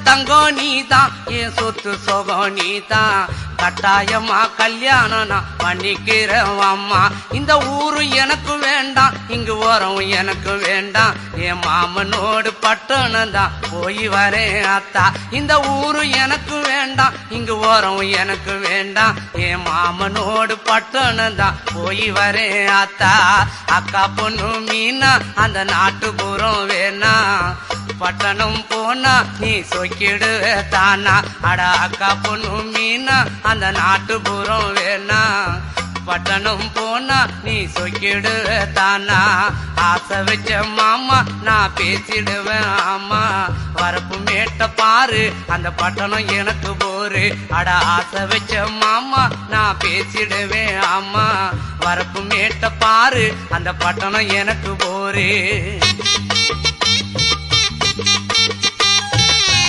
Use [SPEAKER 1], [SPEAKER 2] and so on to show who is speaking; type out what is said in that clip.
[SPEAKER 1] தங்கம் நீதான், என் சொத்து சொகம் நீதான். கட்டாயமா கல்யாணம் நான் பண்ணிக்கிறேன் அம்மா. இந்த ஊரு எனக்கு வேண்டாம், இங்கு ஓரம் எனக்கு வேண்டாம். என் மாமனோடு பட்டணம் தான் போய் வரேன் அத்தா. இந்த ஊரு எனக்கு வேண்டாம், இங்கு ஓரம் எனக்கு வேண்டாம். என் மாமனோடு பட்டணம் தான் போய் வரேன் அத்தா. அக்கா பொண்ணு மீனா அந்த நாட்டுப்புறம் வேணா, பட்டணம் போனா நீ சொக்கிடுவ தானா. அட அக்கா பொண்ணு மீனா அந்த நாட்டுப்புறம் வேணா, பட்டணம் போனா நீ சொக்கிடுவ தானா. ஆசை வச்ச மாமா நான் பேசிடுவேன் ஆமா. வரப்பு மேட்ட பாரு அந்த பட்டணம் எனக்கு போரு. அட ஆசை வச்ச மாமா நான் பேசிடுவேன் ஆமா. வரப்பு மேட்ட பாரு அந்த பட்டணம் எனக்கு போரு.